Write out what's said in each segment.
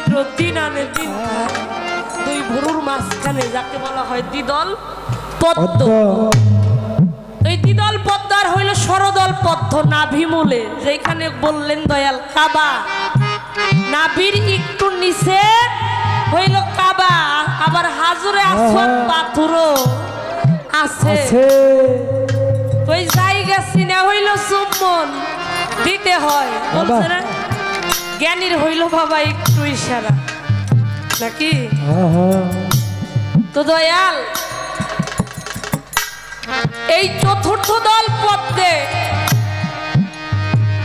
চৈত্র দিন আনে দিন দুই ভুরুর মাঝখানে যাকে বলা হয় দ্বিদল পদ্ম। এই দ্বিদল পদ্ম আর হইল সরদল পদ্ম নাভিমূলে, যেখানে বললেন দয়াল কাবা, নাভির একটু নিচে হইল কাবা, আবার হাজরে আসওয়াদ পাথরও আছে। ওই জায়গা চিনা হইল চুম্বন দিতে হয়, বলছে না জ্ঞানীর হইল বাবা একটু ইশারা নাকি। তো দয়াল এই চতুর্থ দল পদ্মে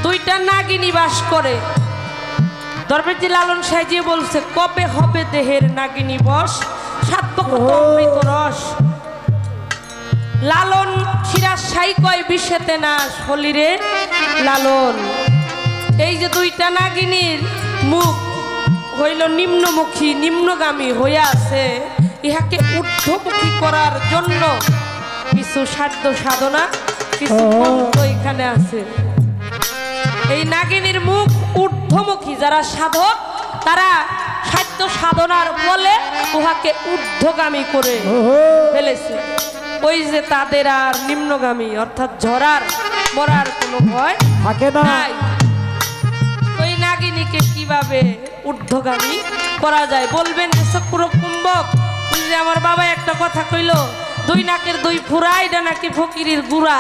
দুইটা নাগিনী বাস করে। দরবেশজি লালন সাহেজি বলছে কবে হবে দেহের নাগিনী বশ, সাত বকত অমৃত রস। লালন সিরাজ সাই কয় বিষেতে না শরীরে লালন। এই যে দুইটা নাগিনীর মুখ হইল নিম্নমুখী নিম্নগামী হইয়া আছে, ইহাকে ঊর্ধ্বমুখী করার জন্য কিছু সাধ্য সাধনা কিছু মন্ত্র এখানে আছে। এই নাগিনীর মুখ ঊর্ধ্বমুখী, যারা সাধক তারা সাধ্য সাধনার বলে উহাকে ঊর্ধ্বগামী করে ফেলেছে। ওই যে তাদের আর নিম্নগামী অর্থাৎ ঝরার মরার কোনো ভয় থাকে না। ওই নাগিনীকে কিভাবে ঊর্ধ্বগামী করা যায় বলবেন যে চক্র কুম্ভক। যে আমার বাবা একটা কথা কইল, দুই নাকের দুই ফুরা, এটা নাকি ফকিরের গুড়া।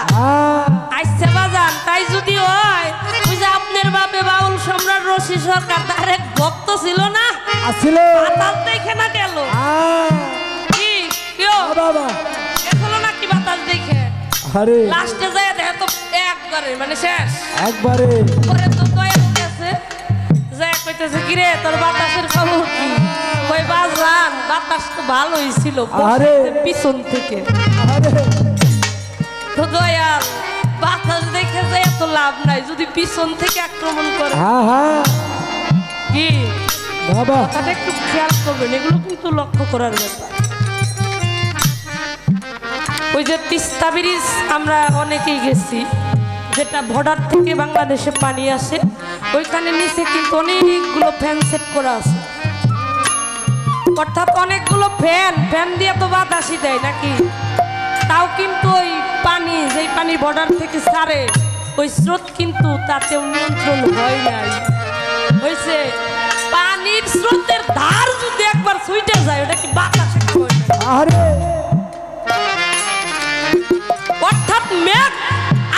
আইসে বাজান তাই যদি হয়, ওই যে আপনার বাপে বাউল সম্রাট রশি সরকার তার এক ভক্ত ছিল না, বাতাস দেখে না গেল কি বাবা এখনো নাকি বাতাস দেখে লাস্টে যায় দেখে তো একবারে মানে শেষ একবারে পরে তো দয়া গেছে যায় কইতেছে কিরে তোর বাতাসের খবর কি? কই বাজান বাতাস তো ভালোই ছিল পিছন থেকে। তো দয়াল বাতাস দেখে যায় এত লাভ নাই, যদি পিছন থেকে আক্রমণ করে কি বাবা কথাটা একটু খেয়াল করবেন, এগুলো কিন্তু লক্ষ্য করার ব্যাপার। ওই যে তিস্তা ব্রিজ আমরা অনেকেই গেছি, যেটা বর্ডার থেকে বাংলাদেশে পানি আসে, ওইখানে নিচে কিন্তু অনেকগুলো ফ্যান সেট করা আছে, অর্থাৎ অনেকগুলো ফ্যান দিয়ে তো বাতাসই দেয় নাকি। তাও কিন্তু ওই পানি যেই পানি বর্ডার থেকে ছাড়ে ওই স্রোত কিন্তু তাতেও নিয়ন্ত্রণ হয় নাই। হয়েছে পানির স্রোতের ধার যদি একবার ছুটে যায় ওটা কি বাতাসে অর্থাৎ মেঘ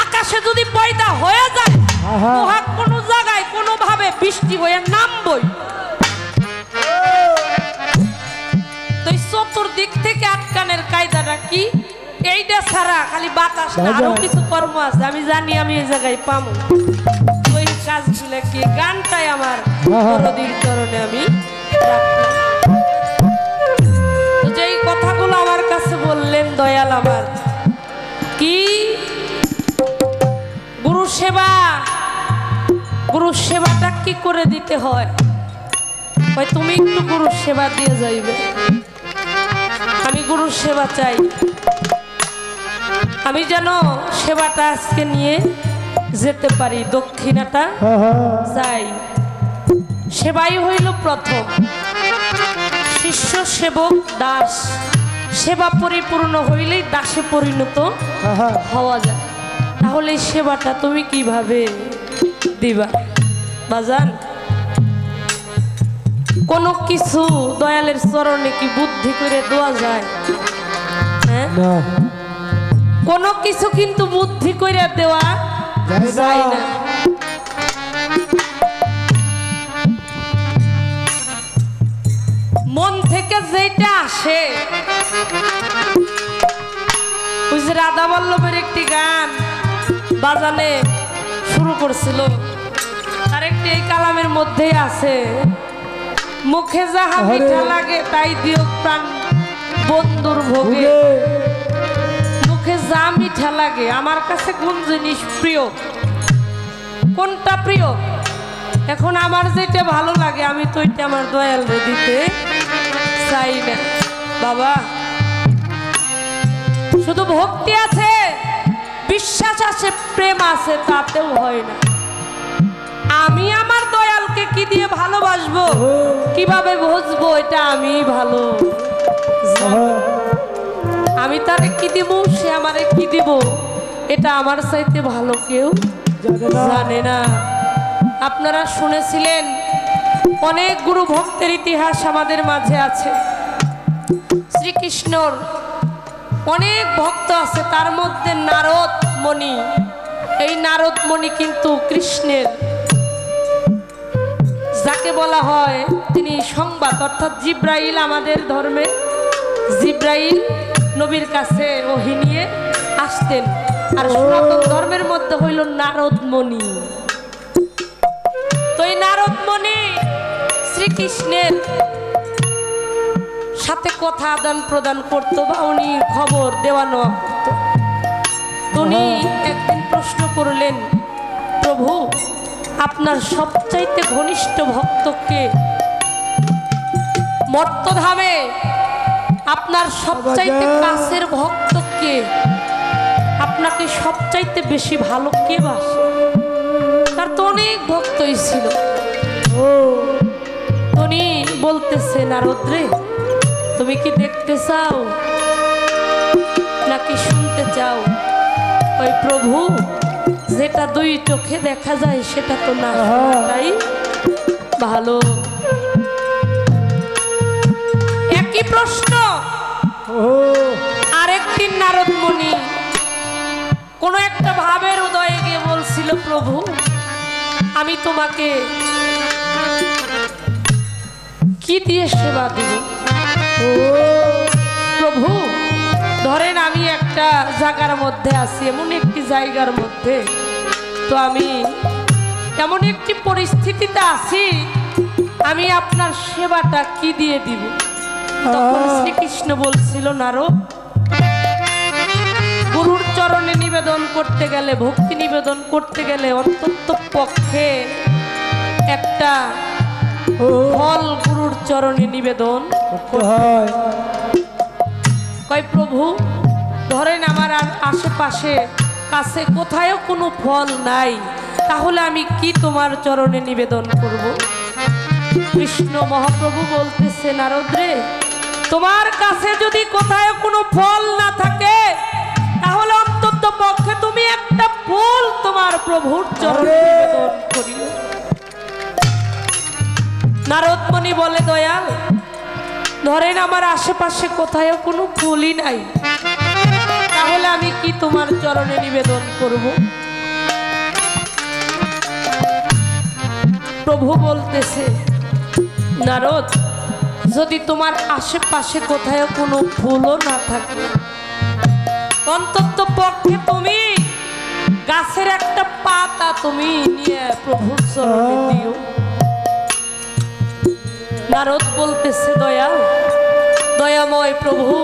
আকাশে যদি পয়দা হয়ে যায় উহা কোনো জায়গায় কোনোভাবে বৃষ্টি হয়ে নামবই। তো চতুর্দিক থেকে আটকানের কায়দাটা কি? এইটা ছাড়া খালি বাতাস না, আরো কিছু কর্ম আছে আমি জানি, আমি এই জায়গায় পাবো ওই কাজগুলো কি। গানটাই আমার বড়দির চরণে আমি রাখলাম। তো যেই কথাগুলো আমার কাছে বললেন দয়াল আমার কি গুরু সেবা, গুরু সেবাটা কি করে দিতে হয়? ওই তুমি একটু গুরু সেবা দিয়ে যাইবে, আমি গুরু সেবা চাই, আমি যেন সেবাটা আজকে নিয়ে যেতে পারি, দক্ষিণাটা চাই। সেবাই হইল প্রথম, শিষ্য সেবক দাস, সেবা পরিপূর্ণ হইলেই দাসে পরিণত হওয়া যায়। তাহলে সেবাটা তুমি কিভাবে দিবা বাজান? কোনো কিছু দয়ালের চরণে কি বুদ্ধি করে দেওয়া যায়? হ্যাঁ, কোনো কিছু কিন্তু বুদ্ধি করে দেওয়া যায় না। মন থেকে যেটা আসে, ওই যে রাধা বল্লভের একটি গান বাজানে শুরু করছিল, আরেকটি এই কালামের মধ্যেই আছে, মুখে যাহা মিঠা লাগে তাই দিও প্রাণ বন্ধুর ভোগে। মুখে যা মিঠা লাগে, আমার কাছে কোন জিনিস প্রিয়, কোনটা প্রিয়? এখন আমার যেটা ভালো লাগে আমি তো এটা আমার দয়াল দিতে চাই না বাবা। শুধু ভক্তি আছে, বিশ্বাস আছে, প্রেম আছে, তাতেও হয় না। আমি আমার দয়ালকে তাকে কি দিয়ে ভালোবাসবো, কিভাবে বুঝবো এটা আমি ভালো জানি। আমি তারে কি দিব, সে আমারে কি দিব, এটা আমার চাইতে ভালো কেউ জানে না। আপনারা শুনেছিলেন অনেক গুরু ভক্তের ইতিহাস আমাদের মাঝে আছে। শ্রীকৃষ্ণর অনেক ভক্ত আছে, তার মধ্যে নারদ মণি। এই নারদ মণি কিন্তু কৃষ্ণের, যাকে বলা হয় তিনি সংবাদ, অর্থাৎ জিব্রাইল। আমাদের ধর্মে জিব্রাইল নবীর কাছে ওহী নিয়ে আসতেন, আর সনাতন ধর্মের মধ্যে হইল নারদ মণি। তো এই নারদ মণি শ্রীকৃষ্ণের সাথে কথা আদান প্রদান করত, বা উনি খবর দেওয়া নেওয়া করত। উনি একদিন প্রশ্ন করলেন, প্রভু আপনার সবচাইতে ঘনিষ্ঠ ভক্তকে মর্তধামে, আপনার সবচাইতে কাছের ভক্তকে, আপনাকে সবচাইতে বেশি ভালো কে বাসে? তার তো অনেক ভক্তই ছিল। উনি বলতেছে, নারদ রে, তুমি কি দেখতে চাও নাকি শুনতে চাও? ওই প্রভু, যেটা দুই চোখে দেখা যায় সেটা তো না শোনাটাই ভালো। একই প্রশ্ন আরেকদিন নারদ মুনি কোন একটা ভাবের উদয়ে গিয়ে বলছিল, প্রভু আমি তোমাকে কি দিয়ে সেবা দিব? প্রভু ধরেন আমি একটা জায়গার মধ্যে আছি, এমন একটি জায়গার মধ্যে, তো আমি এমন একটি পরিস্থিতিতে আছি, আমি আপনার সেবাটা কি দিয়ে দিব? তখন শ্রীকৃষ্ণ বলছিল, নারদ, গুরুর চরণে নিবেদন করতে গেলে, ভক্তি নিবেদন করতে গেলে অন্তত পক্ষে একটা ফল গুরুর চরণে নিবেদন করতে হয়। কয় প্রভু ধরেন আমার আশেপাশে কাছে কোথায়ও কোনো ফল নাই, তাহলে আমি কি তোমার চরণে নিবেদন করব? কৃষ্ণ মহাপ্রভু বলতেছে, নারদ রে, তোমার কাছে যদি কোথায় কোনো ফল না থাকে, তাহলে অন্তত পক্ষে তুমি একটা ফুল তোমার প্রভুর চরণে নিবেদন করিও। নারদ মুনি বলে, দয়াল ধরেন আমার আশেপাশে কোথায় কোনো ফুলই নাই, তাহলে আমি কি তোমার চরণে নিবেদন করব? প্রভু বলতেছে, নারদ, যদি তোমার আশেপাশে কোথায় কোনো ফুলও না থাকে, অন্তত পক্ষে তুমি গাছের একটা পাতা তুমি নিয়ে প্রভুর চরণে দিও। নারদ বলতেছে, দয়াল দয়াময় প্রভু,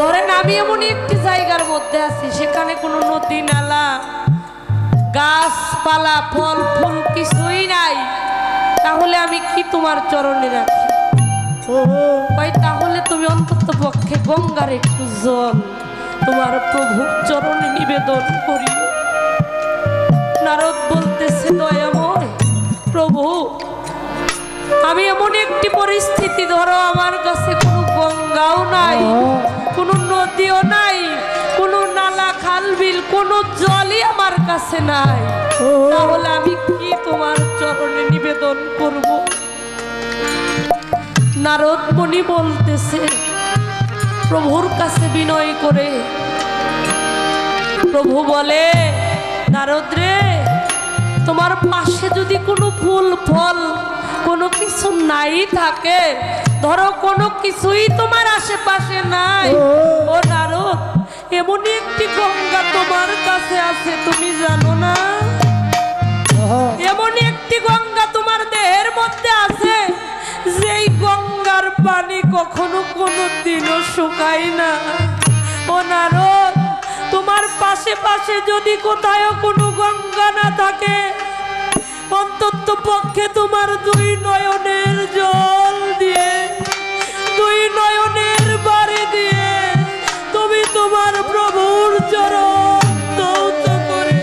ধরেন আমি এমন একটি জায়গার মধ্যে আছি, সেখানে কোনো নদী নালা গাছপালা ফল ফুল কিছুই নাই, তাহলে আমি কি তোমার চরণে রাখি? ভাই তাহলে তুমি অন্তত পক্ষে গঙ্গার একটু জল তোমার প্রভুর চরণে নিবেদন করি। নারদ বলতেছে, দয়াময় প্রভু, আমি এমন একটি পরিস্থিতি, ধরো আমার কাছে কোনো গঙ্গাও নাই, কোনো নদীও নাই, কোনো নালা খাল বিল, কোনো জলই আমার কাছে নাই, তাহলে আমি কি তোমার চরণে নিবেদন করব? নারদ মুনি বলতেছে, প্রভুর কাছে বিনয় করে প্রভু বলে, নারদ রে, তোমার পাশে যদি কোনো ফুল ফল কোনো কিছু নাই থাকে, ধরো কোনো কিছুই তোমার আশেপাশে নাই, ও নারদ, এমনই একটি গঙ্গা তোমার কাছে আছে, তুমি জানো না? এমনই একটি গঙ্গা তোমার দেহের মধ্যে আছে, যেই গঙ্গার পানি কখনো কোনো দিনও শুকায় না। ও নারদ, তোমার পাশে পাশে যদি কোথায় কোনো গঙ্গা না থাকে, অন্তত পক্ষে তোমার দুই নয়নের জল দিয়ে, দুই নয়নের বাড়ি দিয়ে তুমি তোমার প্রভুর চরণ ধৌত করে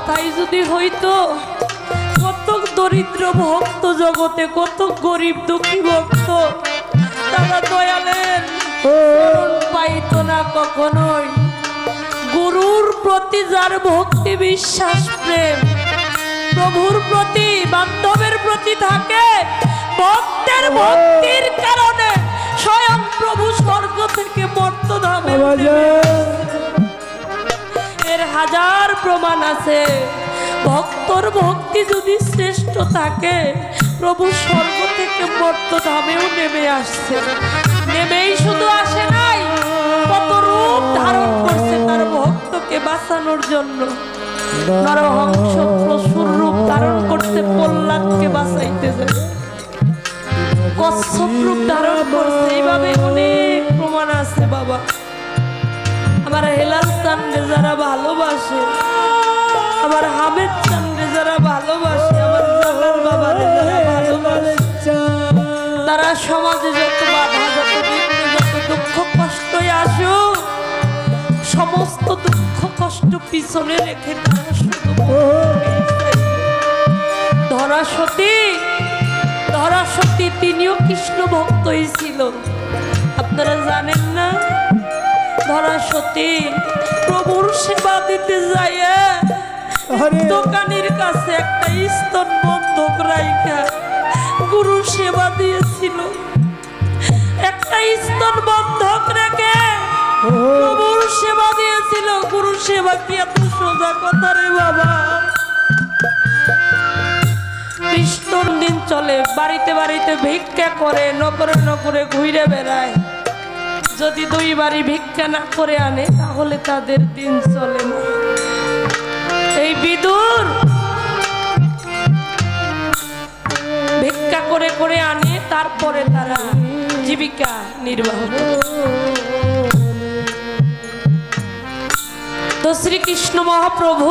তাই যদি হইতো কত দরিদ্র ভক্ত জগতে, কত গরিব দুঃখী ভক্ত তারা দয়ালের শরণ পাইত না কখনোই। গুরুর প্রতি যার ভক্তি বিশ্বাস প্রেম, প্রভুর প্রতি বান্ধবের প্রতি থাকে, ভক্তের ভক্তির কারণে স্বয়ং প্রভু স্বর্গ থেকে মর্তধামে এর হাজার প্রমাণ আছে। ভক্তর ভক্তি যদি শ্রেষ্ঠ থাকে, প্রভু স্বর্গ থেকে মর্তধামেও নেমে আসছে। নেমেই শুধু আসে নাই, কত রূপ ধারণ করছে তার ভক্তকে বাঁচানোর জন্য। নরহংস পশুর রূপ ধারণ করতে প্রহ্লাদকে বাঁচাইতে যায়, কচ্ছপ রূপ ধারণ করছে। এইভাবে অনেক প্রমাণ আছে বাবা। আমার হেলাল চান্দে যারা ভালোবাসে, আমার হামেদ চান্দে যারা ভালোবাসে, আমার জালাল বাবারে যারা ভালোবাসে, তারা সমাজে যত বাধা, যত বিঘ্ন, যত দুঃখ কষ্টই আসুক, সমস্ত দুঃখ কষ্ট পিছনে রেখে তারা শুধু ধরা সতী তিনিও কৃষ্ণ ভক্তই ছিল। আপনারা জানেন না, ধরা সতী প্রভুর সেবা দিতে যায় দোকানের কাছে একটা স্তন বন্ধক রাইখা গুরু সেবা দিয়েছিল। একটা স্তন বন্ধক রেখে প্রভুর সেবা দিয়েছিল। গুরু সেবা কি এত সোজা কথা রে বাবা? কৃষ্ণর দিন চলে, বাড়িতে বাড়িতে ভিক্ষা করে, নগরে নগরে ঘুরে বেড়ায়। যদি 2 বাড়ি ভিক্ষা না করে আনে তাহলে তাদের দিন চলে না। এই বিদুর ভিক্ষা করে করে আনে, তারপরে তারা জীবিকা নির্বাহ করে। তো শ্রীকৃষ্ণ মহাপ্রভু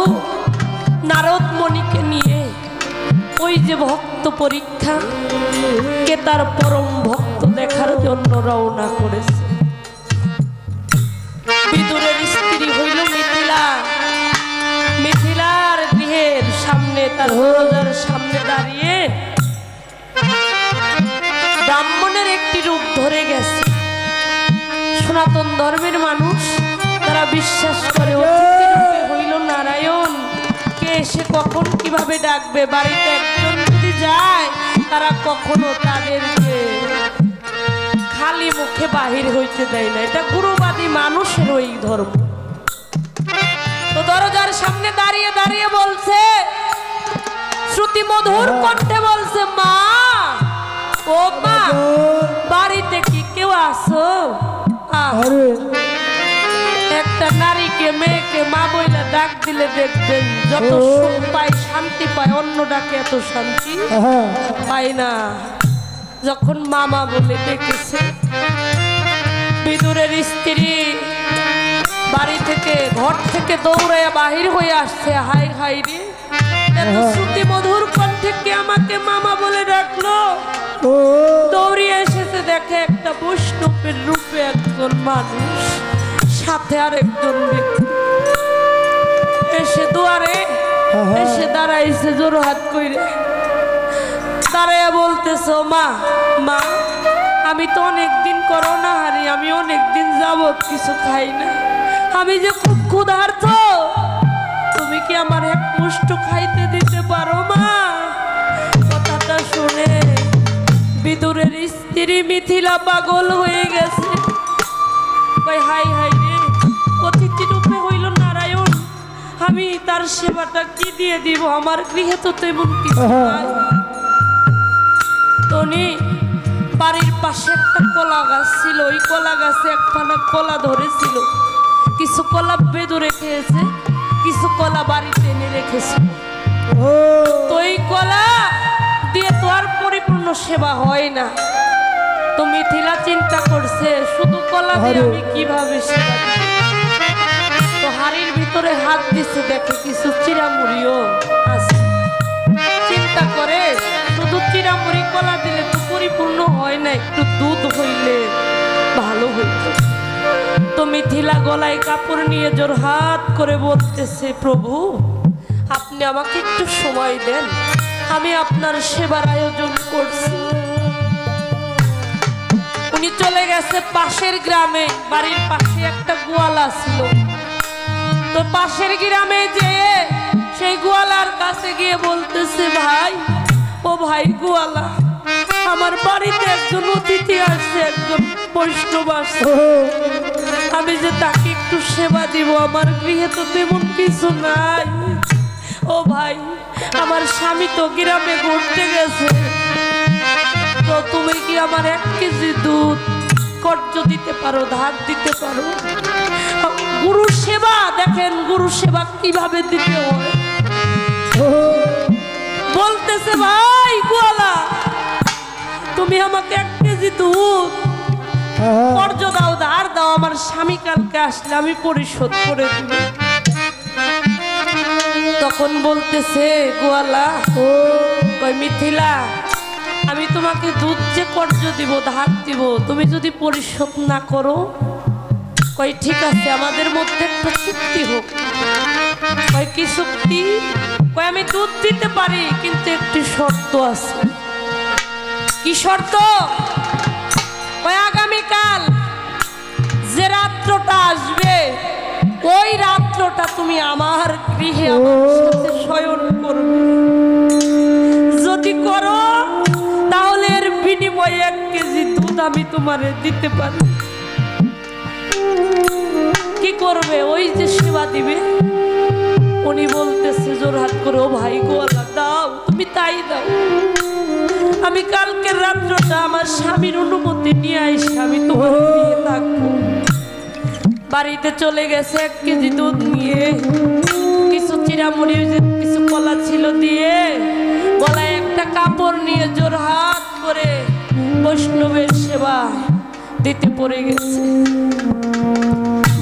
নারদ মণিকে নিয়ে ওই যে ভক্ত পরীক্ষা কে তার পরম ভক্ত দেখার জন্য রওনা করেছে। বিদুরের স্ত্রী হইল মিথিলা। মিথিলার গৃহের সামনে, তার দরজার সামনে দাঁড়িয়ে ব্রাহ্মণের একটি রূপ ধরে গেছে। সনাতন ধর্মের মানুষ তারা বিশ্বাস করে অতিথি রূপে হইল নারায়ণ। কে এসে কখন কিভাবে ডাকবে, বাড়িতে একজন যদি যায় তারা কখনো তাদেরকে খালি মুখে বাহির হইতে দেয় না। এটা গুরুবাদী মানুষের ওই ধর্ম। তো দরজার সামনে দাঁড়িয়ে দাঁড়িয়ে বলছে, শ্রুতি মধুর কণ্ঠে বলছে, মা ও মা, বাড়িতে কি কেউ আসো? একটা নারীকে, মেয়েকে মা বইলা ডাক দিলে দেখবেন যত সুখ পায়, শান্তি পায়, অন্য ডাকে এত শান্তি পায় না। যখন মামা বলে ডেকেছে, বিদুরের স্ত্রী বাড়ি থেকে, ঘর থেকে দৌড়াইয়া বাহির হয়ে আসছে। হাই হাই রে, এত শ্রুতি মধুর কণ্ঠে কে আমাকে মামা বলে ডাকলো? দৌড়িয়ে এসেছে, দেখে একটা বৈষ্ণবের রূপে একজন মানুষ, সাথে আর একজন ব্যক্তি এসে দুয়ারে এসে দাঁড়াইছে জোর হাত কইরে। দাঁড়াইয়া বলতেছ, মা মা, আমি তো অনেকদিন করোনা হারি, আমি অনেকদিন যাবত কিছু খাই না, আমি যে খুব ক্ষুধার্ত, তুমি কি আমার এক মুষ্ঠ খাইতে দিতে পারো মা? কথাটা শুনে বিদুরের স্ত্রী মিথিলা পাগল হয়ে গেছে। কই হাই হাই রে, অতিথি রূপে হইল নারায়ণ, আমি তার সেবাটা কি দিয়ে দিব? আমার গৃহে তো তেমন কিছু নাই। তনি বাড়ির পাশে একটা কলা গাছ ছিল, ওই কলা গাছে একখানা কলা ধরেছিল। কিছু কলা বেদুরে খেয়েছে, কিছু কলা বাড়িতে এনে রেখেছে। তো এই কলা দিয়ে তো আর পরিপূর্ণ সেবা হয় না। তো মিথিলা চিন্তা করছে, শুধু কলা দিয়ে আমি কিভাবে সেবা দিব? তো হাড়ির ভিতরে হাত দিছে, দেখে কিছু চিরামুড়িও আছে। চিন্তা করে শুধু চিরামুড়ি কলা দিলে তো পরিপূর্ণ হয় না, একটু দুধ হইলে ভালো হইত। তো মিথিলা গলায় কাপড় নিয়ে জোর হাত করে বলতেছে, প্রভু আপনি আমাকে একটু সময় দেন, আমি আপনার সেবার আয়োজন করছি। উনি চলে গেছে পাশের গ্রামে, বাড়ির পাশে একটা গোয়ালা ছিল। তো পাশের গ্রামে যেয়ে সেই গোয়ালার কাছে গিয়ে বলতেছে, ভাই, ও ভাই গোয়ালা, আমার বাড়িতে একজন অতিথি আসছে, একজন বৈষ্ণব আসছে, আমি যে তাকে একটু সেবা দিব, আমার গৃহে তো তেমন কিছু নাই। ও ভাই, আমার স্বামী তো গ্রামে ঘুরতে গেছে, তো তুমি কি আমার 1 কেজি দুধ কর্য দিতে পারো, ধার দিতে পারো? গুরু সেবা দেখেন, গুরু সেবা কিভাবে দিতে হয়। বলতেছে, ভাই গোয়ালা, তুমি আমাকে 1 কেজি দুধ কর্য দাও, ধার দাও, আমার স্বামী কালকে আসলে আমি পরিশোধ করে দিব। তখন বলতেছে গোয়ালা, কই মিথিলা, আমি তোমাকে দুধ যে কর্য দিব, ধার দিব, তুমি যদি পরিশোধ না করো, কই ঠিক আছে, আমাদের মধ্যে একটা চুক্তি হোক। কই কি চুক্তি? কই আমি দুধ দিতে পারি, কিন্তু একটি শর্ত আছে। কি শর্ত? কই আগামীকাল যে রাত্রটা আসবে, ওই রাত্রটা তুমি আমার গৃহে আমার সাথে শয়ন করবে। যদি করো তাহলে এর বিনিময়ে 1 কেজি দুধ আমি তোমারে দিতে পারি। কি করবে? ওই যে সেবা দিবে। উনি বলতেছে জোরহাট করে, ও ভাই গোয়ালা, দাও, তুমি তাই দাও, আমি কালকের রাত্রটা আমার স্বামীর অনুমতি নিয়ে আইসি আমি তোমার নিয়ে থাকবো। বাড়িতে চলে গেছে 1 কেজি দুধ নিয়ে, কিছু চিরামুড়ি, কিছু কলা ছিল দিয়ে, গলায় একটা কাপড় নিয়ে জোরহাট করে বৈষ্ণবের সেবা দিতে পড়ে গেছে।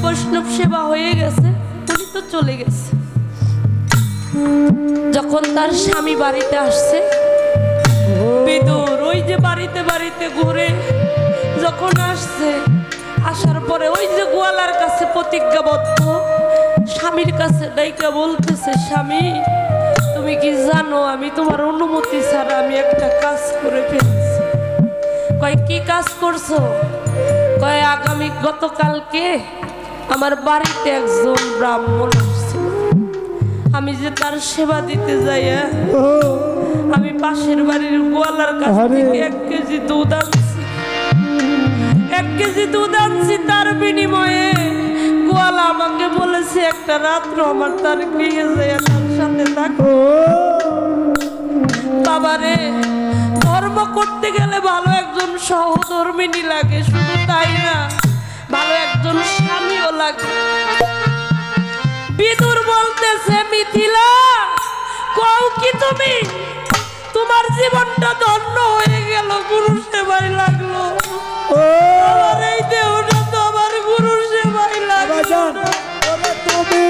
বৈষ্ণব সেবা হয়ে গেছে, উনি তো চলে গেছে। যখন তার স্বামী বাড়িতে আসছে, বিদুর ওই যে বাড়িতে বাড়িতে ঘুরে যখন আসছে, আসার পরে ওই যে গোয়ালার কাছে প্রতিজ্ঞাবদ্ধ, স্বামীর কাছে ডাইকা বলতেছে, স্বামী, তুমি কি জানো আমি তোমার অনুমতি ছাড়া আমি একটা কাজ করে ফেলছি। কয় কি কাজ করছো? কয় গতকালকে আমার বাড়িতে একজন ব্রাহ্মণ আসছিল, আমি যে তার সেবা দিতে যাই, আমি পাশের বাড়ির গোয়ালার কাছ থেকে 1 কেজি দুধ আনছি। 1 কেজি দুধ আনছি, তার বিনিময়ে গোয়ালা আমাকে বলেছে একটা রাত্র আমার তার গৃহে যায় তার সাথে থাকো। বাবারে, ধর্ম করতে গেলে ভালো একজন সহধর্মিনী লাগে, শুধু তাই না, ভালো একজন স্বামীও লাগে। বিদুর বলতেছে, মিথিলা, কও কি তুমি? তোমার জীবনটা ধন্য হয়ে গেল, গুরু সেবাই লাগলো। আমার এই দেহটা তো আমার গুরু সেবাই লাগলো। তুমি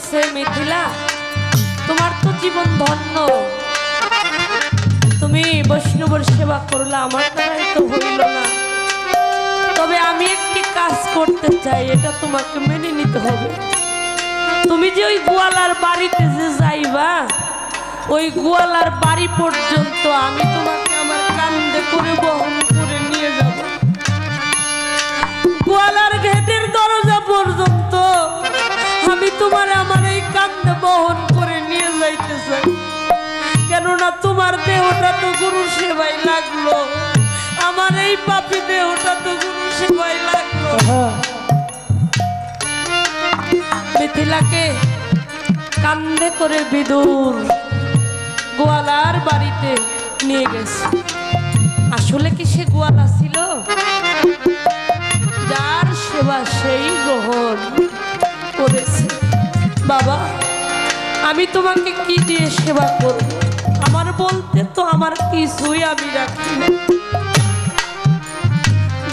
বলছে মিথিলা তোমার তো জীবন ধন্য, তুমি বৈষ্ণবের সেবা করলে, আমার দ্বারাই তো হইল না। তবে আমি একটি কাজ করতে চাই, এটা তোমাকে মেনে নিতে হবে। তুমি যে ওই গোয়ালার বাড়িতে যে যাইবা, ওই গোয়ালার বাড়ি পর্যন্ত আমি তোমাকে আমার কান্দে করে বহন করে নিয়ে যাব। গোয়ালার গেটের দরজা পর্যন্ত আমি তোমার আমার এই কান্দে বহন করে নিয়ে যাইতে চাই। কেননা তোমার দেহটা তো গুরু সেবাই লাগলো, আমার এই পাপী দেহটা তো গুরু সেবাই লাগলো। মিথিলাকে কান্দে করে বিদুর গোয়ালার বাড়িতে নিয়ে গেছে। আসলে কি সে গোয়ালা ছিল? যার সেবা সেই গ্রহণ করেছে। বাবা আমি তোমাকে কি দিয়ে সেবা করব? আমার বলতে তো আমার কিছুই আমি রাখি না।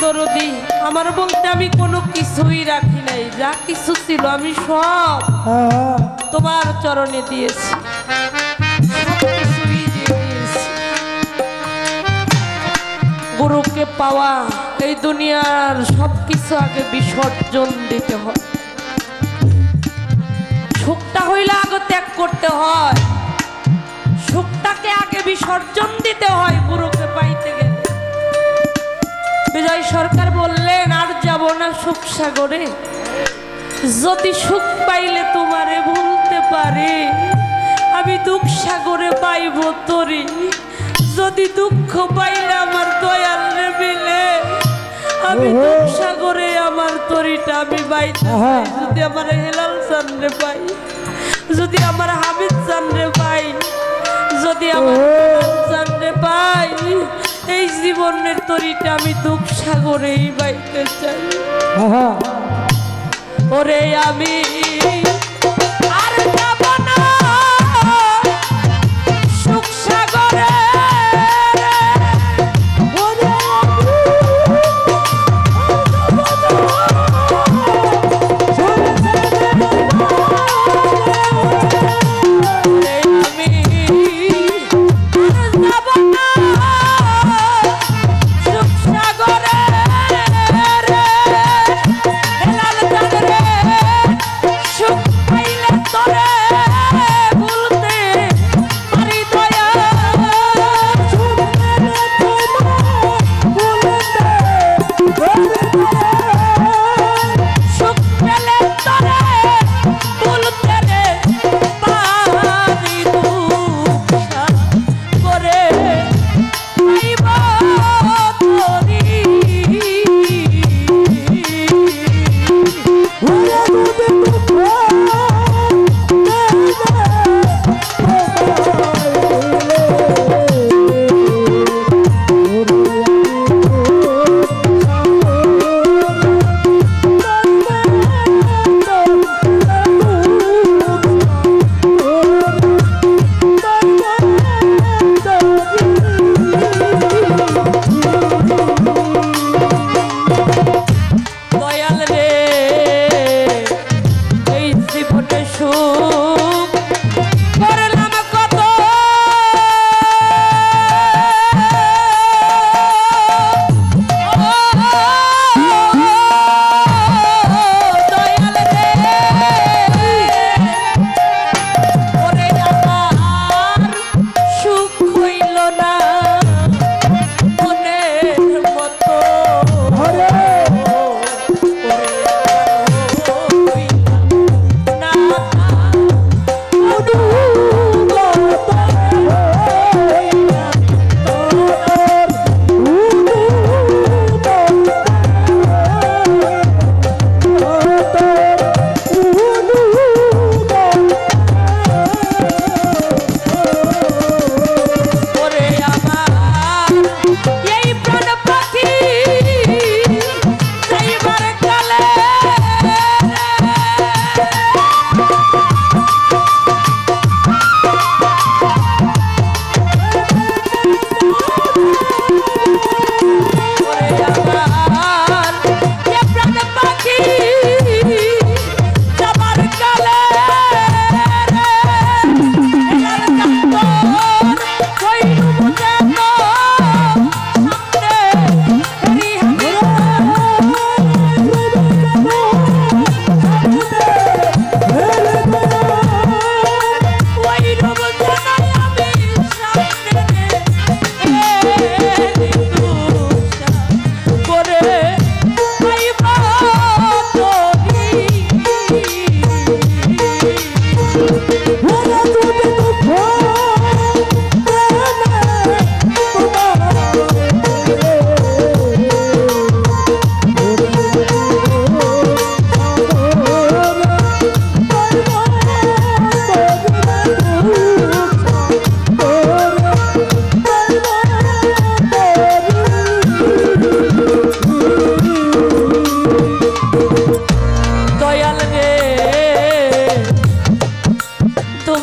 দরদি আমার বলতে আমি কোনো কিছুই রাখি নাই, যা কিছু ছিল আমি সব তোমার চরণে দিয়েছি, সবকিছুই দিয়ে দিয়েছি। গুরুকে পাওয়া এই দুনিয়ার সবকিছু আগে বিসর্জন দিতে হয়। সুখটা হইলে আগে ত্যাগ করতে হয়, সুখটাকে আগে বিসর্জন দিতে হয় গুরুকে পাইতে গেলে। বিজয় সরকার বললেন আর যাব না সুখ সাগরে, যদি সুখ পাইলে তোমারে ভুলতে পারে, আমি দুঃখ সাগরে পাইব তরি। যদি দুঃখ পাইলে আমার দয়াল রে মিলে, আমি দুঃখ সাগরে আমার তরিটা আমি বাইতে চাই। যদি আমার হেলাল চান্দ্রে পাই, যদি আমার হামিদ চান্দ্রে পাই, যদি আমার চান্দ্রে পাই, এই জীবনের তরিটা আমি দুঃখ সাগরেই বাইতে চাই। ওরে আমি আর যাব না সুখ সাগরে, সুখ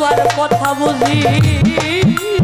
যাইবার কথা বুঝি